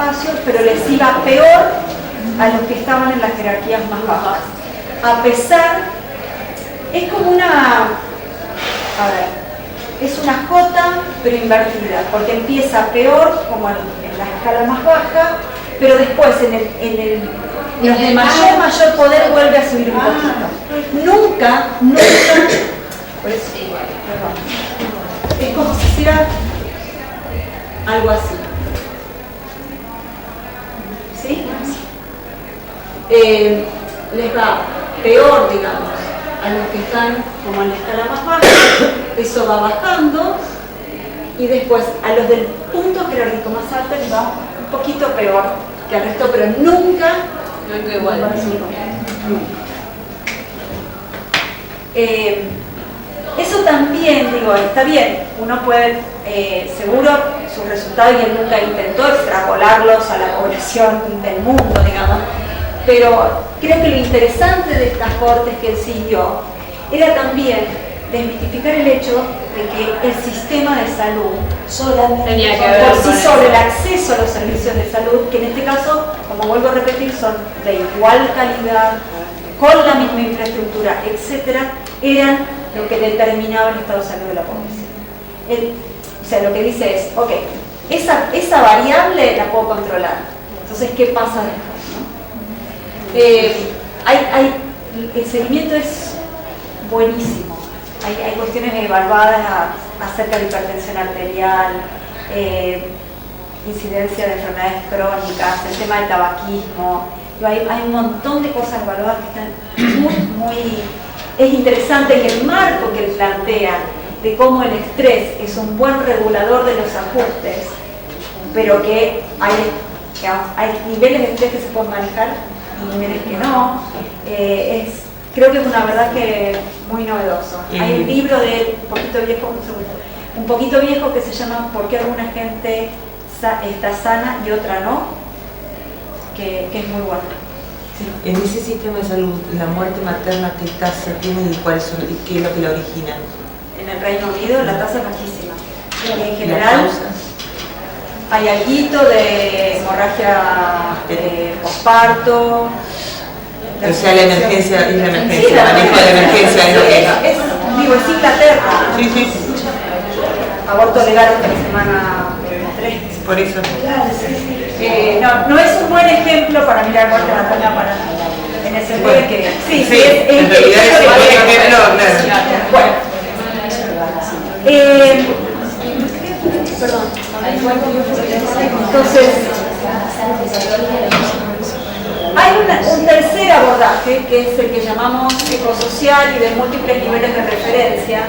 espacios, pero les iba peor a los que estaban en las jerarquías más bajas. A pesar, es como una, a ver, es una J pero invertida, porque empieza peor como en la escala más baja, pero después los de mayor poder vuelve a subir un poquito. Nunca, por eso, perdón, es como si hiciera algo así. ¿Sí? Les va peor, digamos, a los que están como en la escala más baja, eso va bajando, y después a los del punto jerárquico más alto les va un poquito peor que al resto, pero nunca igual. Eso también, digo, está bien, uno puede, seguro sus resultados, y él nunca intentó extrapolarlos a la población del mundo, digamos, pero creo que lo interesante de estas cortes que él siguió era también desmitificar el hecho de que el sistema de salud solamente tenía que ver por sí solo, el acceso a los servicios de salud, que en este caso, como vuelvo a repetir, son de igual calidad, con la misma infraestructura, etcétera, eran lo que determinaba el estado de salud de la población. O sea, lo que dice es, ok, esa variable la puedo controlar. Entonces, ¿qué pasa después? El seguimiento es buenísimo. Hay cuestiones evaluadas acerca de hipertensión arterial, incidencia de enfermedades crónicas, el tema del tabaquismo. Hay un montón de cosas evaluadas que están muy... Es interesante que el marco que él plantea de cómo el estrés es un buen regulador de los ajustes, pero que hay niveles de estrés que se pueden manejar y niveles que no, creo que es una verdad que muy novedoso. Hay un libro de él, un poquito viejo, que se llama ¿Por qué alguna gente está sana y otra no?, que es muy bueno. Sí. En ese sistema de salud, la muerte materna, ¿qué tasa tiene y qué es lo que la origina? En el Reino Unido la tasa es bajísima. Y en general hay alguito de hemorragia posparto. O sea, la emergencia, es la emergencia, el manejo de la emergencia es lo que es Inglaterra. Sí, sí. Aborto legal hasta la semana 3. Por eso. No es un buen ejemplo para mirar muerte materna en el sentido de que... Sí, en realidad es un buen ejemplo, claro. Bueno. Perdón. Entonces, hay un tercer abordaje, que es el que llamamos ecosocial y de múltiples niveles de referencia,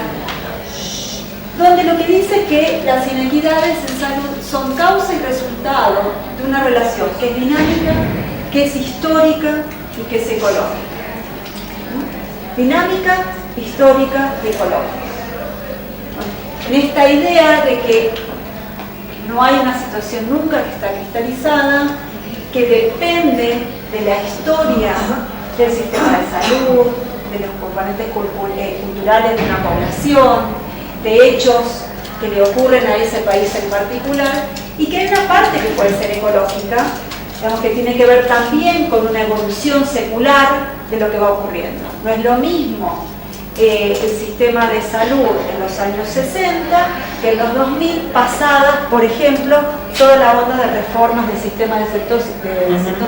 donde lo que dice es que las inequidades en salud son causa y resultado de una relación que es dinámica, que es histórica y que es ecológica. Dinámica, histórica y ecológica. En esta idea de que no hay una situación nunca que está cristalizada, que depende de la historia del sistema de salud, de los componentes culturales de una población, de hechos que le ocurren a ese país en particular, y que hay una parte que puede ser ecológica, digamos, que tiene que ver también con una evolución secular de lo que va ocurriendo. No es lo mismo el sistema de salud en los años 60 que en los 2000, pasadas, por ejemplo, toda la onda de reformas del sistema del sector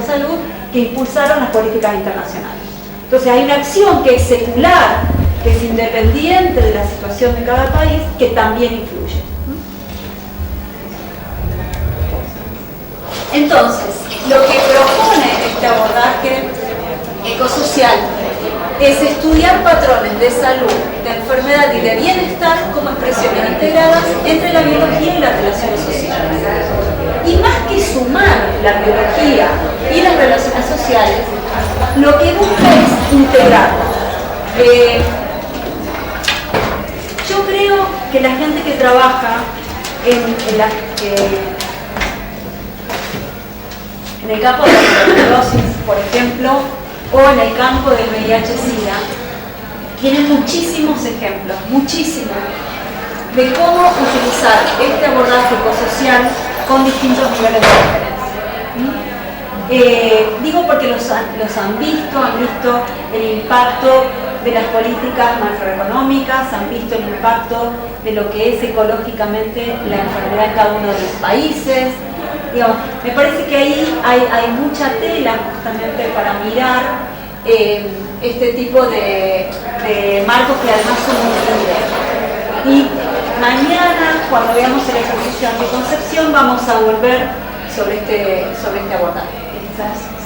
salud que impulsaron las políticas internacionales. Entonces hay una acción que es secular, que es independiente de la situación de cada país, que también influye. Entonces, lo que propone este abordaje ecosocial es estudiar patrones de salud, de enfermedad y de bienestar como expresiones integradas entre la biología y las relaciones sociales. Y más que sumar la biología y las relaciones sociales, lo que busca es integrarlas. Yo creo que la gente que trabaja en el campo de la tuberculosis, por ejemplo, o en el campo del VIH-Sida, tiene muchísimos ejemplos, muchísimos, de cómo utilizar este abordaje ecosocial con distintos niveles de referencia. Digo porque los han visto el impacto de las políticas macroeconómicas, han visto el impacto de lo que es ecológicamente la enfermedad en cada uno de los países. Digamos, me parece que ahí hay mucha tela justamente para mirar este tipo de marcos que además son muy líderes. Y mañana, cuando veamos el ejercicio de anticoncepción, vamos a volver sobre este abordaje.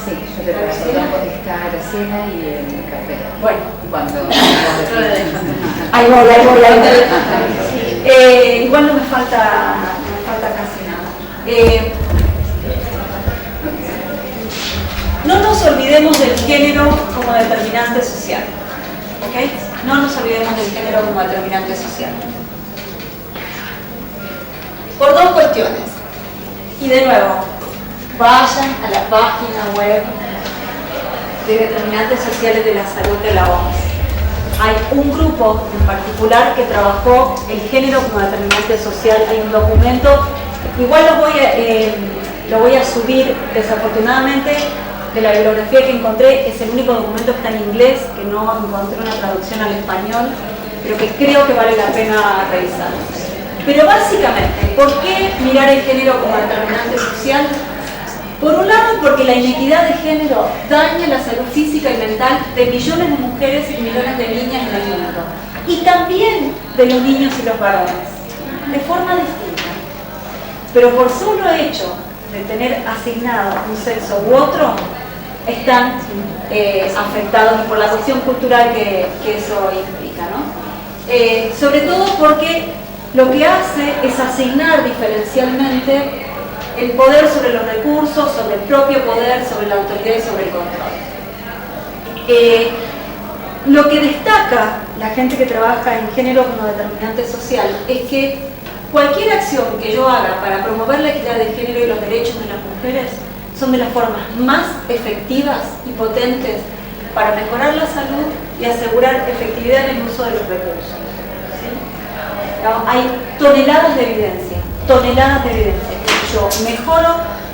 Sí, yo te presento está Graciela y el café. Bueno, cuando ahí voy. Igual no me falta casi nada. No nos olvidemos del género como determinante social. ¿Okay? No nos olvidemos del género como determinante social. Por dos cuestiones. Y de nuevo, vayan a la página web de determinantes sociales de la salud de la OMS. Hay un grupo en particular que trabajó el género como determinante social. Hay un documento, igual lo voy a subir, desafortunadamente de la bibliografía que encontré es el único documento que está en inglés, que no encontré una traducción al español, pero que creo que vale la pena revisar. Pero básicamente, ¿por qué mirar el género como determinante social? Por un lado, porque la inequidad de género daña la salud física y mental de millones de mujeres y millones de niñas en el mundo. Y también de los niños y los varones, de forma distinta. Pero por solo hecho de tener asignado un sexo u otro, están afectados por la cuestión cultural que eso implica, ¿no? Sobre todo porque lo que hace es asignar diferencialmente el poder sobre los recursos, sobre el propio poder, sobre la autoridad y sobre el control. Lo que destaca la gente que trabaja en género como determinante social es que cualquier acción que yo haga para promover la equidad de género y los derechos de las mujeres son de las formas más efectivas y potentes para mejorar la salud y asegurar efectividad en el uso de los recursos. ¿Sí? Hay toneladas de evidencia. Yo mejoro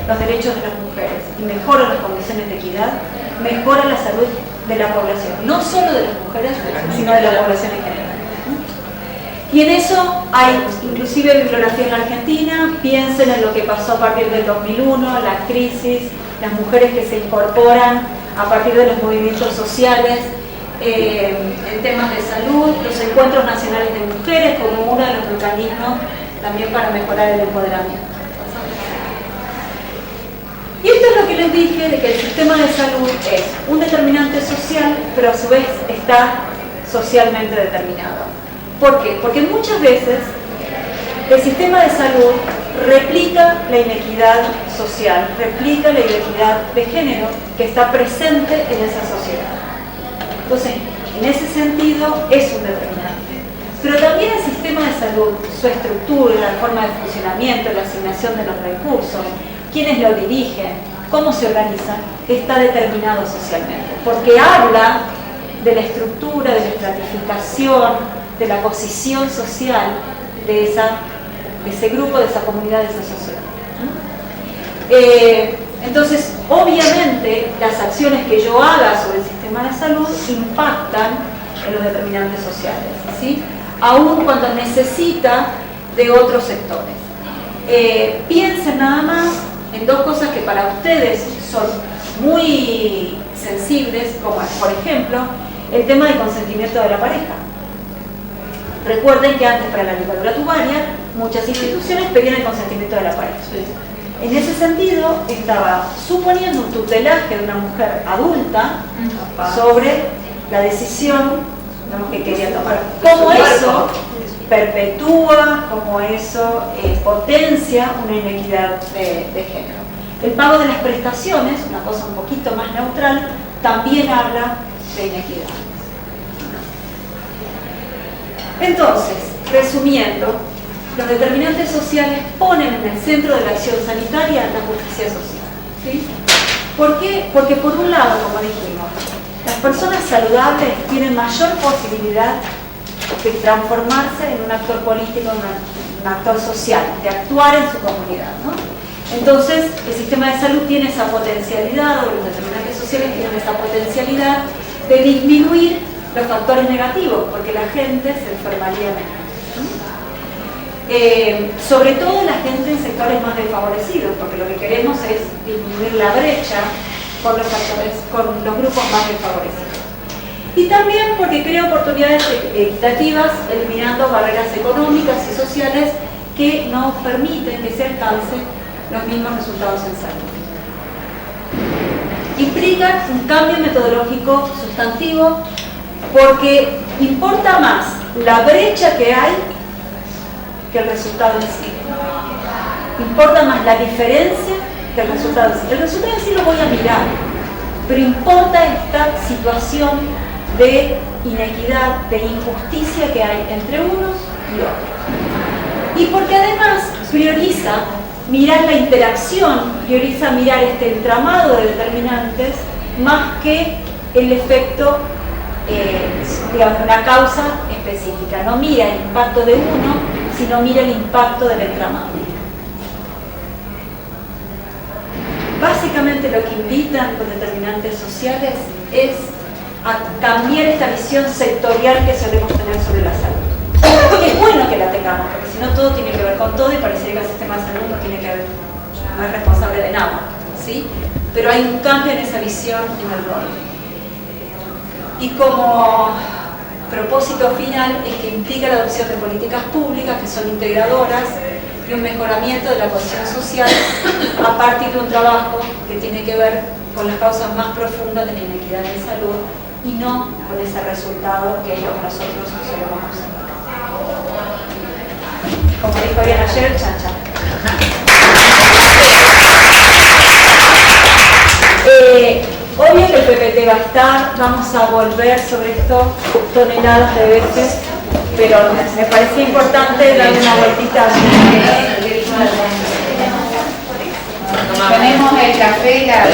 los derechos de las mujeres y mejoro las condiciones de equidad, mejora la salud de la población, no solo de las mujeres, sino de la población en general. Y en eso hay inclusive bibliografía en la Argentina. Piensen en lo que pasó a partir del 2001, la crisis, las mujeres que se incorporan a partir de los movimientos sociales en temas de salud, los encuentros nacionales de mujeres como uno de los mecanismos también para mejorar el empoderamiento. Y esto es lo que les dije, de que el sistema de salud es un determinante social, pero a su vez está socialmente determinado. ¿Por qué? Porque muchas veces el sistema de salud replica la inequidad social, replica la inequidad de género que está presente en esa sociedad. Entonces, en ese sentido es un determinante. Pero también el sistema de salud, su estructura, la forma de funcionamiento, la asignación de los recursos, quiénes lo dirigen, cómo se organizan, está determinado socialmente. Porque habla de la estructura, de la estratificación, de la posición social de ese grupo, de esa comunidad, de esa sociedad. Entonces, obviamente, las acciones que yo haga sobre el sistema de salud impactan en los determinantes sociales, ¿sí? Aún cuando necesita de otros sectores. Piensen nada más en dos cosas que para ustedes son muy sensibles, como por ejemplo, el tema del consentimiento de la pareja. Recuerden que antes para la ligadura tubaria muchas instituciones pedían el consentimiento de la pareja. En ese sentido estaba suponiendo un tutelaje de una mujer adulta sobre la decisión que quería tomar. Cómo eso perpetúa, cómo eso potencia una inequidad de género. El pago de las prestaciones, una cosa un poquito más neutral, también habla de inequidad. Entonces, resumiendo, los determinantes sociales ponen en el centro de la acción sanitaria la justicia social. ¿Sí? ¿Por qué? Porque por un lado, como dijimos, las personas saludables tienen mayor posibilidad de transformarse en un actor político, un actor social, de actuar en su comunidad, ¿no? Entonces, el sistema de salud tiene esa potencialidad, o los determinantes sociales tienen esa potencialidad de disminuir los factores negativos, porque la gente se enfermaría menos. Sobre todo la gente en sectores más desfavorecidos, porque lo que queremos es disminuir la brecha con los grupos más desfavorecidos. Y también porque crea oportunidades equitativas, eliminando barreras económicas y sociales que no permiten que se alcancen los mismos resultados en salud. Implica un cambio metodológico sustantivo porque importa más la brecha que hay que el resultado en sí. Importa más la diferencia que el resultado en sí. El resultado en sí lo voy a mirar, pero importa esta situación de inequidad, de injusticia que hay entre unos y otros. Y porque además prioriza mirar la interacción, prioriza mirar este entramado de determinantes más que el efecto, digamos, una causa específica. No mira el impacto de uno, sino mira el impacto del entramado. Básicamente lo que invitan los determinantes sociales es a cambiar esta visión sectorial que solemos tener sobre la salud. Es bueno que la tengamos, porque si no todo tiene que ver con todo y parecería que el sistema de salud no tiene que ver, no es responsable de nada, ¿sí? Pero hay un cambio en esa visión en el rol. Y como propósito final es que implica la adopción de políticas públicas que son integradoras y un mejoramiento de la cohesión social a partir de un trabajo que tiene que ver con las causas más profundas de la inequidad en salud y no con ese resultado que nosotros solemos observar. Como dijo bien ayer, chan chan. Obvio que el PPT va a estar, vamos a volver sobre esto toneladas de veces, pero me parecía importante darle una vueltita. Tenemos el café y la...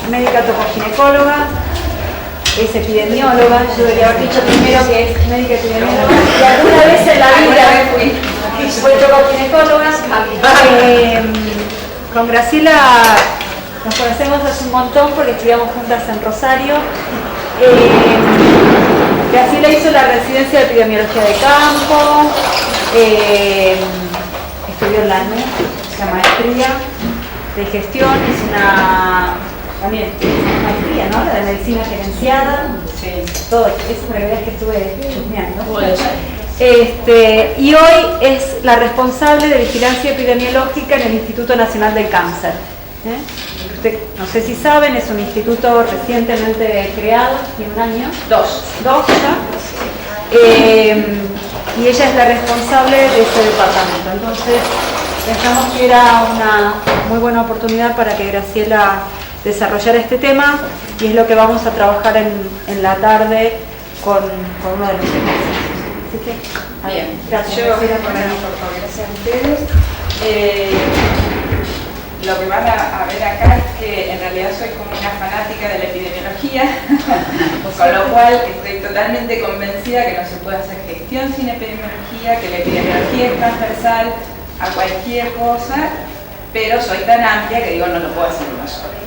Médica tocoginecóloga, es epidemióloga, yo debería haber dicho primero que es médica epidemióloga, y alguna vez en la vida fue tocoginecóloga. Con Graciela nos conocemos hace un montón porque estudiamos juntas en Rosario. Graciela hizo la residencia de epidemiología de campo, estudió en la ANU, la maestría de gestión, hizo una también maestría, ¿no? La de medicina gerenciada, sí. Todo eso para que veas que estuve chusmeando. Y hoy es la responsable de vigilancia epidemiológica en el Instituto Nacional del Cáncer. Usted, no sé si saben, es un instituto recientemente creado, tiene un año, dos ya, y ella es la responsable de este departamento. Entonces pensamos que era una muy buena oportunidad para que Graciela desarrollara este tema, y es lo que vamos a trabajar en la tarde con uno de los temas. Así que, bien, gracias. Gracias a ustedes. Lo que van a ver acá es que en realidad soy como una fanática de la epidemiología, con lo cual estoy totalmente convencida que no se puede hacer gestión sin epidemiología, que la epidemiología es transversal a cualquier cosa, pero soy tan amplia que digo no lo puedo hacer uno solo.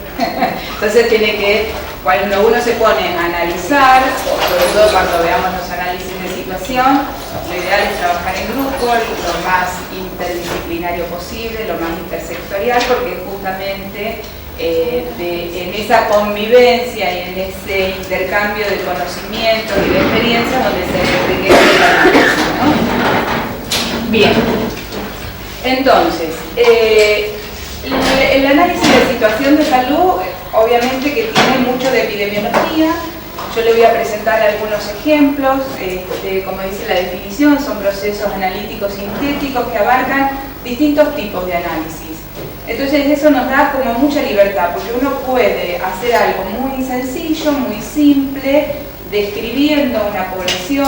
Entonces tiene que, cuando uno se pone a analizar, sobre todo cuando veamos los análisis de situación, lo ideal es trabajar en grupo, lo más interdisciplinario posible, lo más intersectorial, porque justamente en esa convivencia y en ese intercambio de conocimientos y de experiencias donde se enriquece el análisis, ¿no? Bien, entonces, el análisis de situación de salud obviamente que tiene mucho de epidemiología. Yo le voy a presentar algunos ejemplos, como dice la definición, son procesos analíticos sintéticos que abarcan distintos tipos de análisis. Entonces eso nos da como mucha libertad, porque uno puede hacer algo muy sencillo, muy simple, describiendo una población,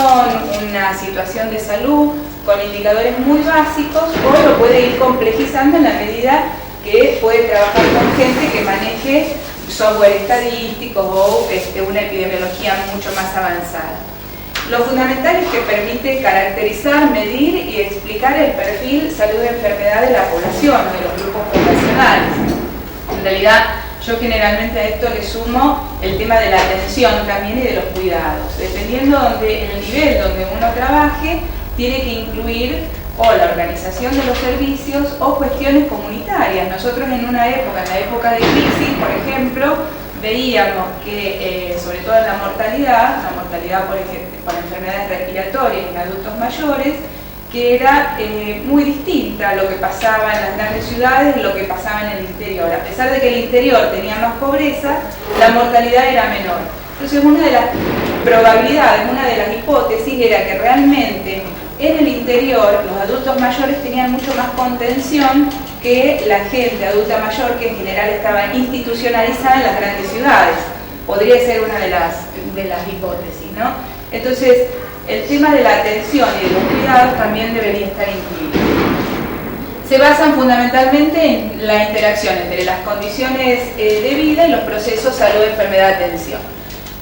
una situación de salud, con indicadores muy básicos, o lo puede ir complejizando en la medida que puede trabajar con gente que maneje software estadístico o una epidemiología mucho más avanzada. Lo fundamental es que permite caracterizar, medir y explicar el perfil salud-enfermedad de la población, de los grupos poblacionales. En realidad, yo generalmente a esto le sumo el tema de la atención también y de los cuidados. Dependiendo en el nivel donde uno trabaje, tiene que incluir o la organización de los servicios o cuestiones comunitarias. Nosotros en una época, en la época de crisis, por ejemplo, veíamos que, sobre todo en la mortalidad por enfermedades respiratorias en adultos mayores, que era muy distinta a lo que pasaba en las grandes ciudades de lo que pasaba en el interior. A pesar de que el interior tenía más pobreza, la mortalidad era menor. Entonces una de las probabilidades, una de las hipótesis era que realmente en el interior los adultos mayores tenían mucho más contención que la gente adulta mayor, que en general estaba institucionalizada en las grandes ciudades. Podría ser una de las hipótesis, ¿no? Entonces, el tema de la atención y de los cuidados también debería estar incluido. Se basan fundamentalmente en la interacción entre las condiciones de vida y los procesos salud, enfermedad, atención.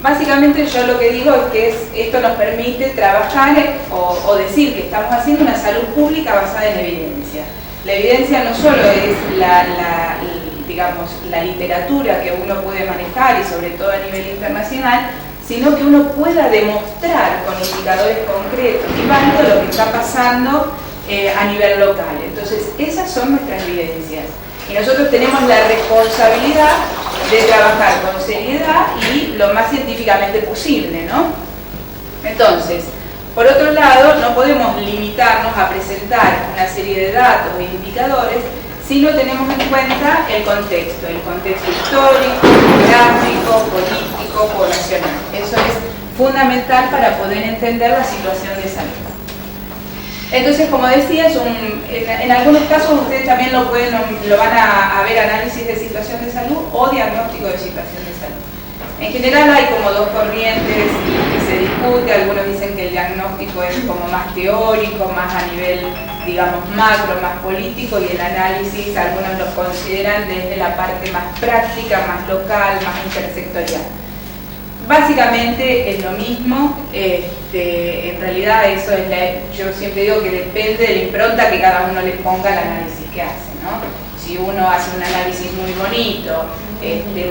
Básicamente yo lo que digo es que esto nos permite trabajar o decir que estamos haciendo una salud pública basada en evidencia. La evidencia no solo es la literatura que uno puede manejar y sobre todo a nivel internacional, sino que uno pueda demostrar con indicadores concretos y válidos lo que está pasando a nivel local. Entonces, esas son nuestras evidencias. Y nosotros tenemos la responsabilidad de trabajar con seriedad y lo más científicamente posible, ¿no? Entonces, por otro lado, no podemos limitarnos a presentar una serie de datos e indicadores si no tenemos en cuenta el contexto histórico, geográfico, político, poblacional. Eso es fundamental para poder entender la situación de salud. Entonces, como decía, en algunos casos ustedes también lo van a ver análisis de situación de salud o diagnóstico de situación de salud. En general hay como dos corrientes que se discute. Algunos dicen que el diagnóstico es como más teórico, más a nivel, digamos, macro, más político, y el análisis algunos lo consideran desde la parte más práctica, más local, más intersectorial. Básicamente es lo mismo. En realidad eso es yo siempre digo que depende de la impronta que cada uno le ponga al análisis que hace, ¿no? Si uno hace un análisis muy bonito,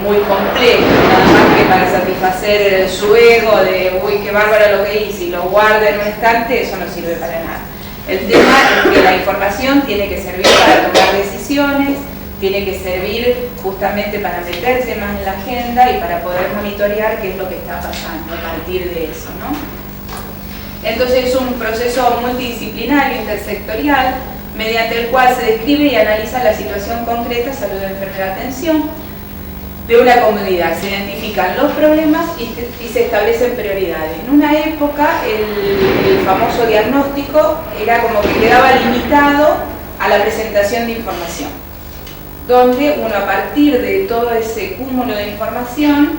muy completo, nada más que para satisfacer su ego de uy, qué bárbaro lo que hice, y lo guarda en un estante, eso no sirve para nada. El tema es que la información tiene que servir para tomar decisiones, tiene que servir justamente para meterse más en la agenda y para poder monitorear qué es lo que está pasando a partir de eso, ¿no? Entonces es un proceso multidisciplinario, intersectorial, mediante el cual se describe y analiza la situación concreta, salud, enfermedad, atención de una comunidad. Se identifican los problemas y se establecen prioridades. En una época el famoso diagnóstico era como que quedaba limitado a la presentación de información, donde uno a partir de todo ese cúmulo de información,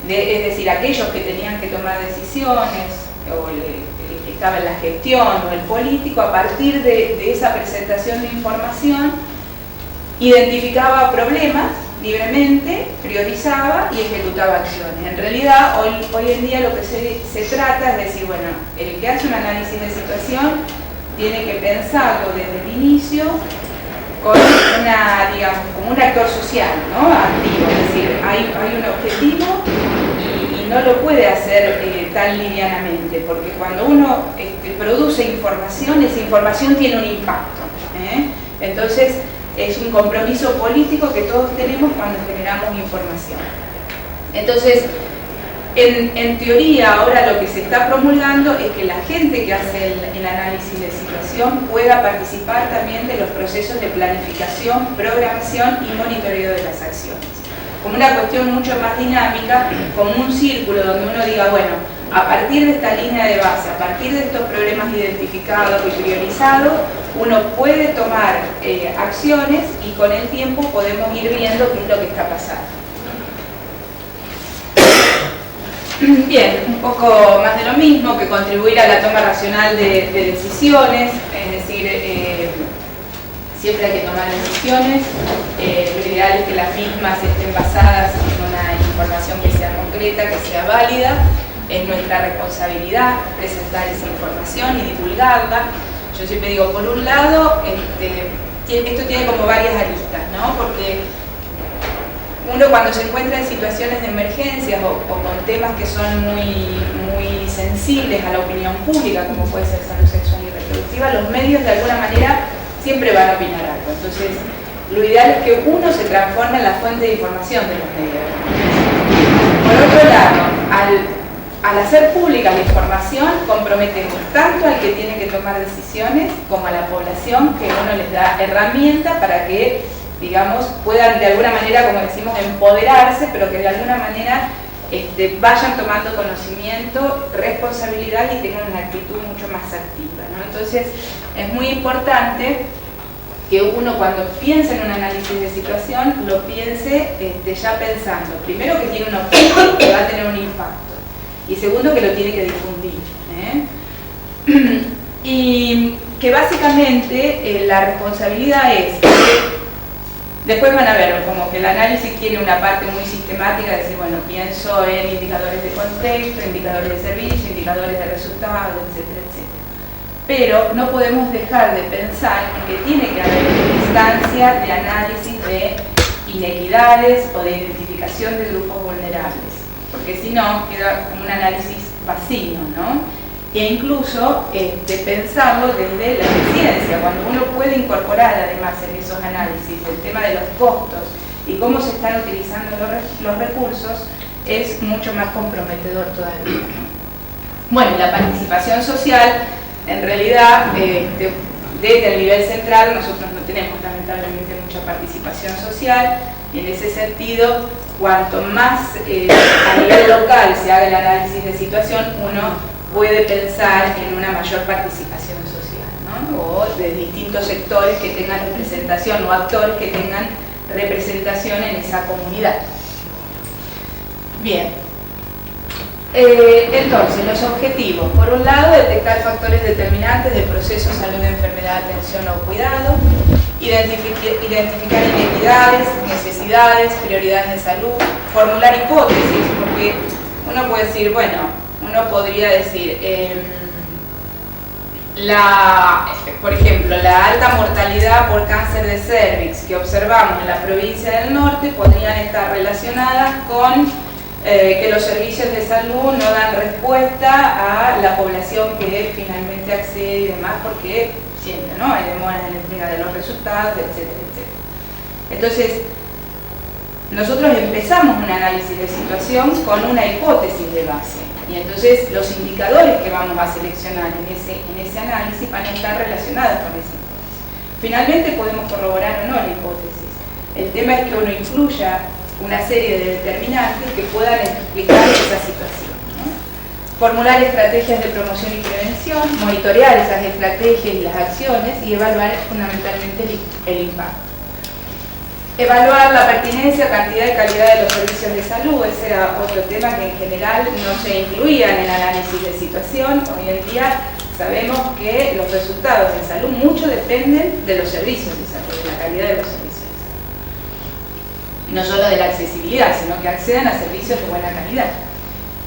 es decir, aquellos que tenían que tomar decisiones, o el que estaba en la gestión, o el político, a partir de esa presentación de información, identificaba problemas libremente, priorizaba y ejecutaba acciones. En realidad, hoy en día lo que se trata es decir, bueno, el que hace un análisis de situación tiene que pensarlo desde el inicio, con como un actor social, ¿no? Activo, es decir, hay un objetivo y no lo puede hacer tan livianamente, porque cuando uno produce información, esa información tiene un impacto, Entonces es un compromiso político que todos tenemos cuando generamos información. Entonces, en teoría, ahora lo que se está promulgando es que la gente que hace el análisis de situación pueda participar también de los procesos de planificación, programación y monitoreo de las acciones. Como una cuestión mucho más dinámica, como un círculo donde uno diga, bueno, a partir de esta línea de base, a partir de estos problemas identificados y priorizados, uno puede tomar acciones y con el tiempo podemos ir viendo qué es lo que está pasando. Bien, un poco más de lo mismo, que contribuir a la toma racional de decisiones, es decir, siempre hay que tomar decisiones, lo ideal es que las mismas estén basadas en una información que sea concreta, que sea válida. Es nuestra responsabilidad presentar esa información y divulgarla. Yo siempre digo, por un lado, esto tiene como varias aristas, ¿no? Porque uno cuando se encuentra en situaciones de emergencias o con temas que son muy sensibles a la opinión pública, como puede ser salud sexual y reproductiva, los medios de alguna manera siempre van a opinar algo. Entonces, lo ideal es que uno se transforme en la fuente de información de los medios. Por otro lado, al hacer pública la información, comprometemos tanto al que tiene que tomar decisiones como a la población, que uno les da herramientas para que, digamos, puedan de alguna manera, como decimos, empoderarse, pero que de alguna manera vayan tomando conocimiento, responsabilidad y tengan una actitud mucho más activa, ¿no? Entonces, es muy importante que uno cuando piensa en un análisis de situación, lo piense ya pensando, primero que tiene un objetivo, que va a tener un impacto, y segundo que lo tiene que difundir, y que básicamente la responsabilidad es que después van a ver como que el análisis tiene una parte muy sistemática de decir, bueno, pienso en indicadores de contexto, indicadores de servicio, indicadores de resultados, etcétera, etcétera. Pero no podemos dejar de pensar en que tiene que haber una instancia de análisis de inequidades o de identificación de grupos vulnerables, porque si no queda como un análisis vacío, ¿no? E incluso pensarlo desde la eficiencia, cuando uno puede incorporar además en esos análisis el tema de los costos y cómo se están utilizando los recursos, es mucho más comprometedor todavía, ¿no? Bueno, la participación social, en realidad, desde el nivel central nosotros no tenemos lamentablemente mucha participación social, y en ese sentido, cuanto más a nivel local se haga el análisis de situación, uno puede pensar en una mayor participación social, ¿no? O de distintos sectores que tengan representación o actores que tengan representación en esa comunidad. Bien, entonces los objetivos: por un lado, detectar factores determinantes del proceso salud, enfermedad, atención o cuidado, identificar inequidades, necesidades, prioridades de salud, formular hipótesis, porque uno puede decir, bueno, uno podría decir, por ejemplo, la alta mortalidad por cáncer de cervix que observamos en la provincia del norte podrían estar relacionadas con que los servicios de salud no dan respuesta a la población que finalmente accede y demás, porque siempre, ¿no?, hay demoras en la entrega de los resultados, etcétera, etcétera. Entonces, nosotros empezamos un análisis de situación con una hipótesis de base, y entonces los indicadores que vamos a seleccionar en ese análisis van a estar relacionados con esa hipótesis. Finalmente podemos corroborar o no la hipótesis. El tema es que uno incluya una serie de determinantes que puedan explicar esa situación, ¿no? Formular estrategias de promoción y prevención, monitorear esas estrategias y las acciones y evaluar fundamentalmente el impacto. Evaluar la pertinencia, cantidad y calidad de los servicios de salud, ese era otro tema que en general no se incluía en el análisis de situación. Hoy en día sabemos que los resultados de salud mucho dependen de los servicios de salud, de la calidad de los servicios de salud. Y no solo de la accesibilidad, sino que accedan a servicios de buena calidad.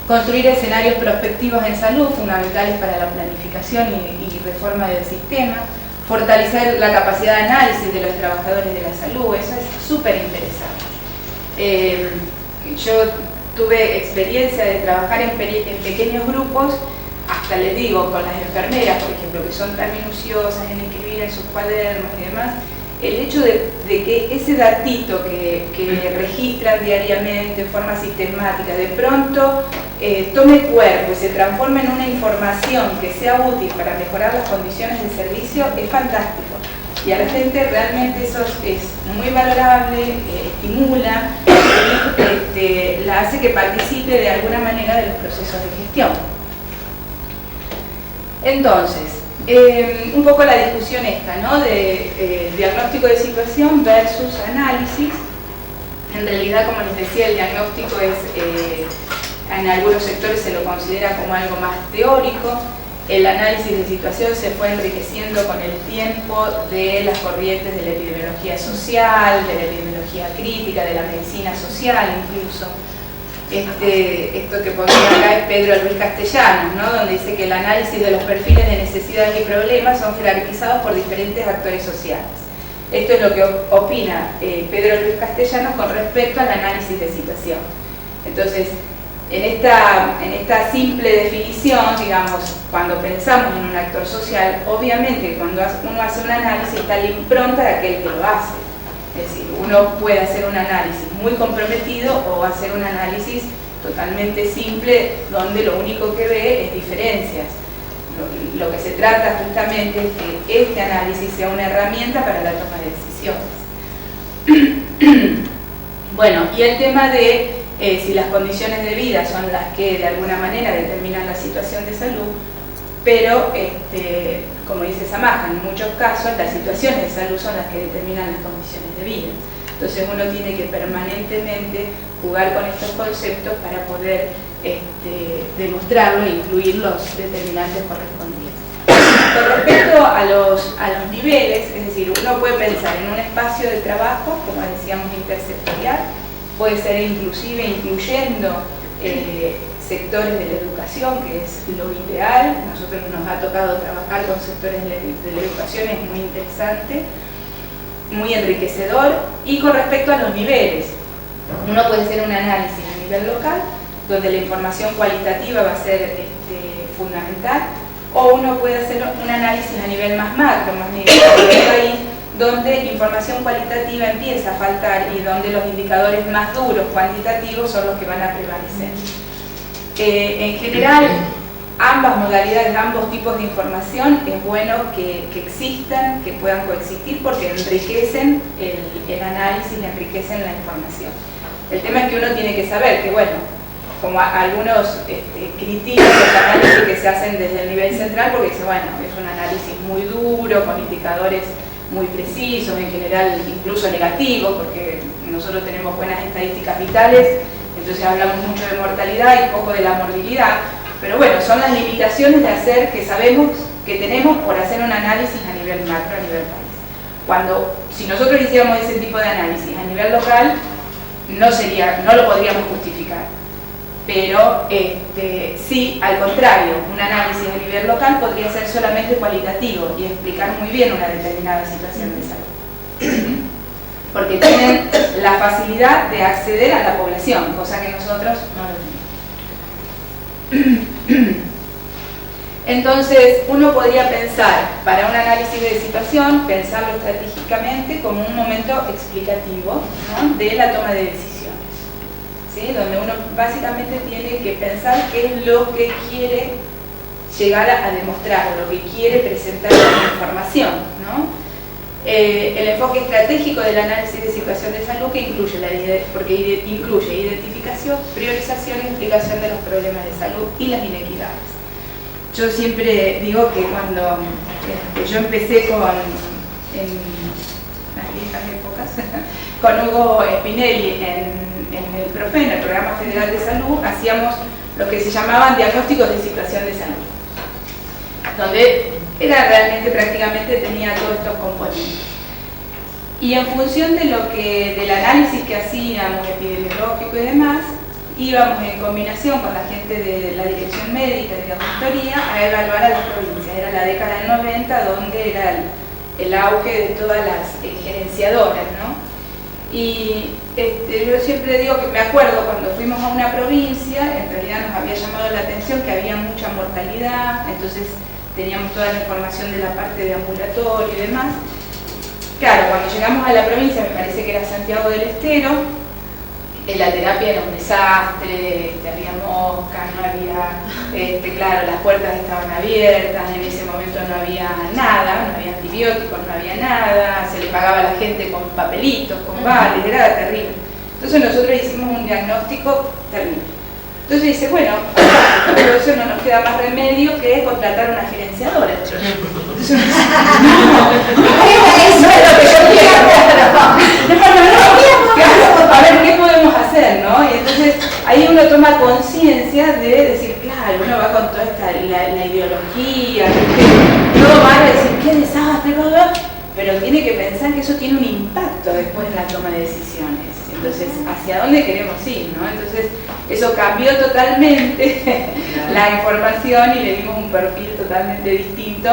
Construir escenarios prospectivos en salud, fundamentales para la planificación y reforma del sistema. Fortalecer la capacidad de análisis de los trabajadores de la salud, eso es súper interesante. Yo tuve experiencia de trabajar en pequeños grupos, hasta les digo, con las enfermeras, por ejemplo, que son tan minuciosas en escribir en sus cuadernos y demás. El hecho de que ese datito que registran diariamente de forma sistemática, de pronto tome cuerpo y se transforme en una información que sea útil para mejorar las condiciones de servicio, es fantástico. Y a la gente realmente eso es muy valorable, estimula, la hace que participe de alguna manera de los procesos de gestión. Entonces, un poco la discusión esta, ¿no? De diagnóstico de situación versus análisis. En realidad, como les decía, el diagnóstico en algunos sectores se lo considera como algo más teórico. El análisis de situación se fue enriqueciendo con el tiempo de las corrientes de la epidemiología social, de la epidemiología crítica, de la medicina social incluso. Esto que pondría acá es Pedro Luis Castellanos, ¿no? Donde dice que el análisis de los perfiles de necesidades y problemas son jerarquizados por diferentes actores sociales. Esto es lo que opina Pedro Luis Castellanos con respecto al análisis de situación. Entonces, en esta simple definición, digamos, cuando pensamos en un actor social, obviamente cuando uno hace un análisis está la impronta de aquel que lo hace. Es decir, uno puede hacer un análisis muy comprometido o hacer un análisis totalmente simple donde lo único que ve es diferencias. Lo que se trata justamente es que este análisis sea una herramienta para la toma de decisiones. Bueno, y el tema de si las condiciones de vida son las que de alguna manera determinan la situación de salud, pero como dice Samaja, en muchos casos las situaciones de salud son las que determinan las condiciones de vida. Entonces uno tiene que permanentemente jugar con estos conceptos para poder demostrarlo e incluir los determinantes correspondientes. Con respecto a los niveles, es decir, uno puede pensar en un espacio de trabajo, como decíamos, intersectorial, puede ser inclusive incluyendo sectores de la educación, que es lo ideal. Nosotros nos ha tocado trabajar con sectores de la educación, es muy interesante, muy enriquecedor. Y con respecto a los niveles, uno puede hacer un análisis a nivel local, donde la información cualitativa va a ser fundamental, o uno puede hacer un análisis a nivel más macro, más nivel del país, donde información cualitativa empieza a faltar y donde los indicadores más duros, cuantitativos, son los que van a prevalecer. En general, ambas modalidades, ambos tipos de información, es bueno que existan, que puedan coexistir, porque enriquecen el análisis, enriquecen la información. El tema es que uno tiene que saber que, bueno, como algunos critican los análisis que se hacen desde el nivel central, porque dicen, bueno, es un análisis muy duro, con indicadores muy precisos, en general incluso negativos, porque nosotros tenemos buenas estadísticas vitales, entonces hablamos mucho de mortalidad y poco de la morbilidad, pero bueno, son las limitaciones de hacer que sabemos que tenemos por hacer un análisis a nivel macro, a nivel país. Si nosotros hiciéramos ese tipo de análisis a nivel local, no lo podríamos justificar. Pero sí, al contrario, un análisis a nivel local podría ser solamente cualitativo y explicar muy bien una determinada situación de salud. Porque tienen la facilidad de acceder a la población, cosa que nosotros no lo tenemos. Entonces, uno podría pensar, para un análisis de situación, pensarlo estratégicamente como un momento explicativo, ¿no?, de la toma de decisiones. ¿Sí? Donde uno básicamente tiene que pensar qué es lo que quiere llegar a demostrar, o lo que quiere presentar como información, ¿no? El enfoque estratégico del análisis de situación de salud, que incluye porque incluye identificación, priorización y explicación de los problemas de salud y las inequidades. Yo siempre digo que cuando yo empecé en las viejas épocas, con Hugo Spinelli en el PROFEN, el Programa Federal de Salud, hacíamos lo que se llamaban diagnósticos de situación de salud, donde realmente prácticamente tenía todos estos componentes. Y en función del análisis que hacíamos, epidemiológico y demás, íbamos en combinación con la gente de la dirección médica y de auditoría a evaluar a las provincias. Era la década del 90, donde era el auge de todas las gerenciadoras, ¿no? Y yo siempre digo que me acuerdo cuando fuimos a una provincia, en realidad nos había llamado la atención que había mucha mortalidad, entonces teníamos toda la información de la parte de ambulatorio y demás. Claro, cuando llegamos a la provincia, me parece que era Santiago del Estero, la terapia era un desastre, había moscas, no había, claro, las puertas estaban abiertas, en ese momento no había nada, no había antibióticos, no había nada, se le pagaba a la gente con papelitos, con vales, era terrible. Entonces nosotros hicimos un diagnóstico terrible. Entonces dice, bueno, por eso no nos queda más remedio que contratar una gerenciadora. Entonces uno dice, no, eso es lo que yo quiero. A ver, ¿qué podemos hacer, no? Y entonces ahí uno toma conciencia de decir, claro, uno va con toda la ideología, todo va a decir, qué desastre, pero tiene que pensar que eso tiene un impacto después en la toma de decisiones. Entonces, ¿hacia dónde queremos ir, no? Entonces, eso cambió totalmente la información y le dimos un perfil totalmente distinto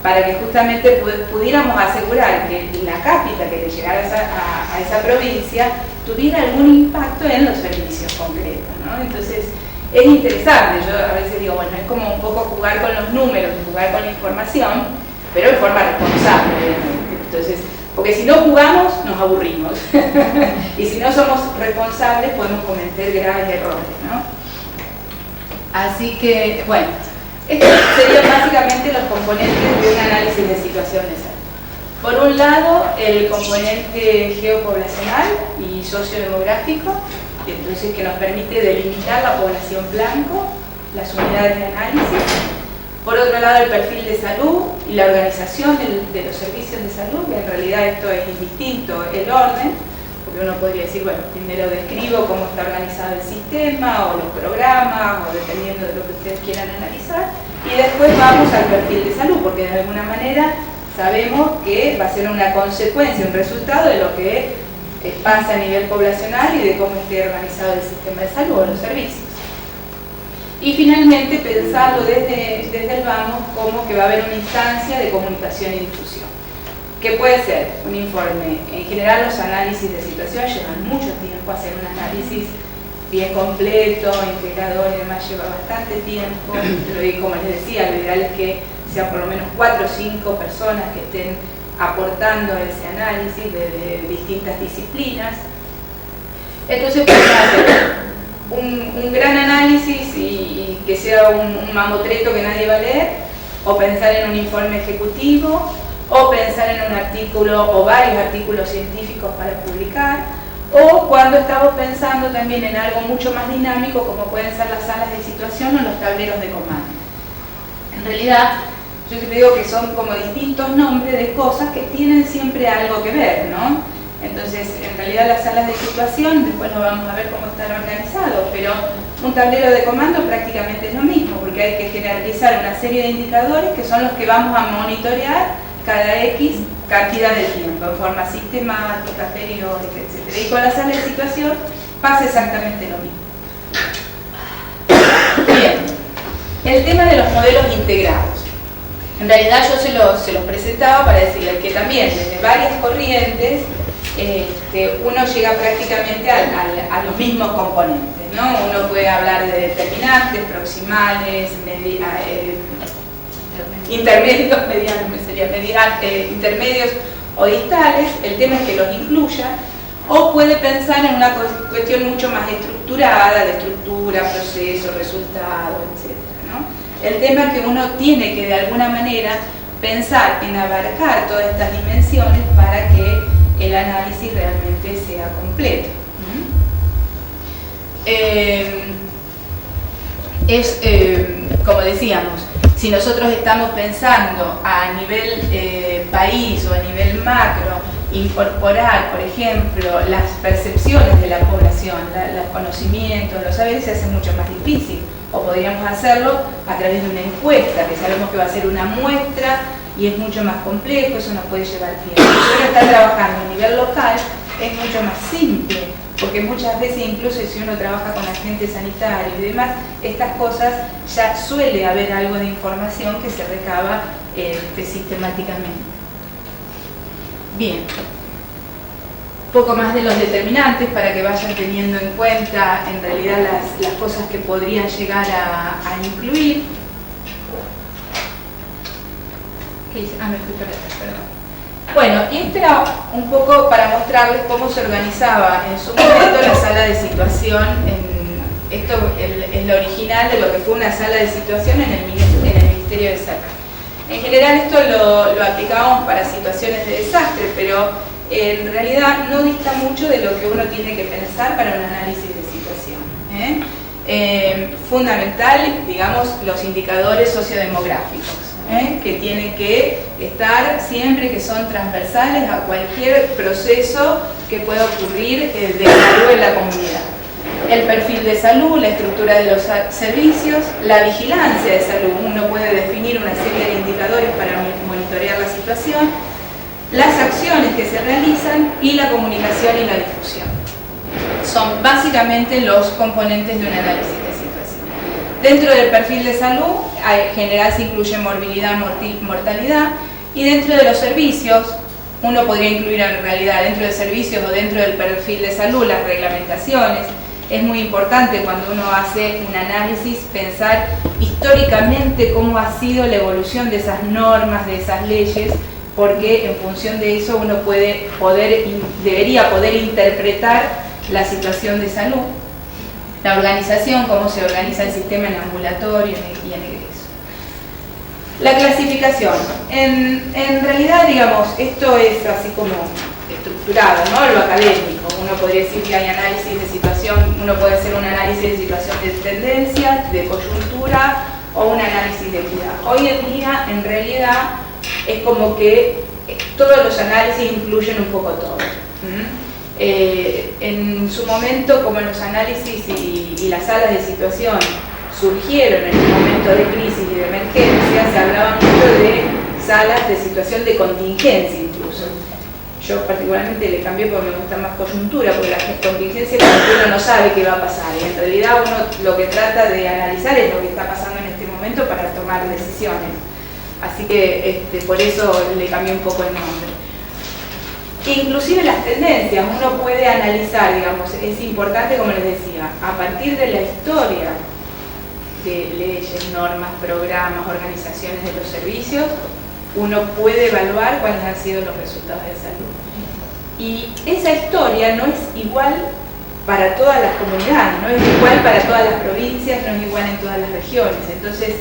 para que justamente pudiéramos asegurar que la cápita que le llegara a esa provincia tuviera algún impacto en los servicios concretos, ¿no? Entonces, es interesante, yo a veces digo, bueno, es como un poco jugar con los números, jugar con la información, pero de forma responsable, obviamente. Entonces, porque si no jugamos, nos aburrimos. Y si no somos responsables, podemos cometer graves errores, ¿no? Así que, bueno, estos serían básicamente los componentes de un análisis de situación de salud. Por un lado, el componente geopoblacional y sociodemográfico, entonces que nos permite delimitar la población blanco, las unidades de análisis. Por otro lado, el perfil de salud y la organización de los servicios de salud, que en realidad esto es indistinto, el orden, porque uno podría decir, bueno, primero describo cómo está organizado el sistema, o los programas, o dependiendo de lo que ustedes quieran analizar, y después vamos al perfil de salud, porque de alguna manera sabemos que va a ser una consecuencia, un resultado de lo que pasa a nivel poblacional y de cómo esté organizado el sistema de salud o los servicios. Y finalmente pensarlo desde el vamos como que va a haber una instancia de comunicación y difusión, que puede ser un informe. En general los análisis de situación llevan mucho tiempo, hacer un análisis bien completo, integrador y demás lleva bastante tiempo, y como les decía, lo ideal es que sean por lo menos 4 o 5 personas que estén aportando ese análisis de distintas disciplinas. Entonces podemos hacer un gran análisis y que sea un mamotreto que nadie va a leer, o pensar en un informe ejecutivo, o pensar en un artículo o varios artículos científicos para publicar, o cuando estamos pensando también en algo mucho más dinámico como pueden ser las salas de situación o los tableros de comando. En realidad, yo te digo que son como distintos nombres de cosas que tienen siempre algo que ver, ¿no? Entonces, en realidad las salas de situación, después lo vamos a ver cómo están organizados, pero un tablero de comando prácticamente es lo mismo, porque hay que generalizar una serie de indicadores que son los que vamos a monitorear cada X cantidad de tiempo, en forma sistemática, periódica, etc. Y con la sala de situación pasa exactamente lo mismo. Bien, el tema de los modelos integrados. En realidad yo se los presentaba para decirles que también desde varias corrientes uno llega prácticamente a los mismos componentes, ¿no? Uno puede hablar de determinantes, proximales, intermedios, intermedios o distales, el tema es que los incluya, o puede pensar en una cuestión mucho más estructurada, de estructura, proceso, resultado, etc., ¿no? El tema es que uno tiene que de alguna manera pensar en abarcar todas estas dimensiones para que el análisis realmente sea completo. Como decíamos, si nosotros estamos pensando a nivel país o a nivel macro, incorporar, por ejemplo, las percepciones de la población, los conocimientos, los saberes, se hace mucho más difícil. O podríamos hacerlo a través de una encuesta, que sabemos que va a ser una muestra y es mucho más complejo, eso nos puede llevar tiempo. Si uno está trabajando a nivel local, es mucho más simple, porque muchas veces, incluso si uno trabaja con agentes sanitarios y demás, estas cosas ya suele haber algo de información que se recaba sistemáticamente. Bien, poco más de los determinantes para que vayan teniendo en cuenta en realidad las cosas que podrían llegar a incluir. ¿Qué hice? Me fui para atrás, perdón. Bueno, y esto era un poco para mostrarles cómo se organizaba en su momento la sala de situación. Esto es lo original de lo que fue una sala de situación en el Ministerio de Salud. En general esto lo aplicábamos para situaciones de desastre, pero en realidad no dista mucho de lo que uno tiene que pensar para un análisis de situación. Fundamental, digamos, los indicadores sociodemográficos, que tienen que estar siempre, que son transversales a cualquier proceso que pueda ocurrir de salud en la comunidad. El perfil de salud, la estructura de los servicios, la vigilancia de salud. Uno puede definir una serie de indicadores para monitorear la situación, las acciones que se realizan y la comunicación y la difusión. Son básicamente los componentes de un análisis de situación. Dentro del perfil de salud, en general se incluye morbilidad, mortalidad, y dentro de los servicios, uno podría incluir en realidad dentro de servicios o dentro del perfil de salud las reglamentaciones. Es muy importante cuando uno hace un análisis pensar históricamente cómo ha sido la evolución de esas normas, de esas leyes, porque en función de eso uno debería poder interpretar la situación de salud, la organización, cómo se organiza el sistema en ambulatorio y en egreso. La clasificación. En realidad, digamos, esto es así como estructurado, ¿no? Lo académico. Uno podría decir que hay análisis de situación, uno puede hacer un análisis de situación de tendencia, de coyuntura o un análisis de equidad. Hoy en día, en realidad, es como que todos los análisis incluyen un poco todo. En su momento, como los análisis y las salas de situación surgieron en un momento de crisis y de emergencia, se hablaba mucho de salas de situación de contingencia incluso. Yo particularmente le cambié porque me gusta más coyuntura, porque la contingencia es cuando uno no sabe qué va a pasar, y en realidad uno lo que trata de analizar es lo que está pasando en este momento para tomar decisiones. Así que por eso le cambié un poco el nombre. Inclusive las tendencias, uno puede analizar, digamos, es importante, como les decía, a partir de la historia de leyes, normas, programas, organizaciones de los servicios, uno puede evaluar cuáles han sido los resultados de salud. Y esa historia no es igual para todas las comunidades, no es igual para todas las provincias, no es igual en todas las regiones. Entonces,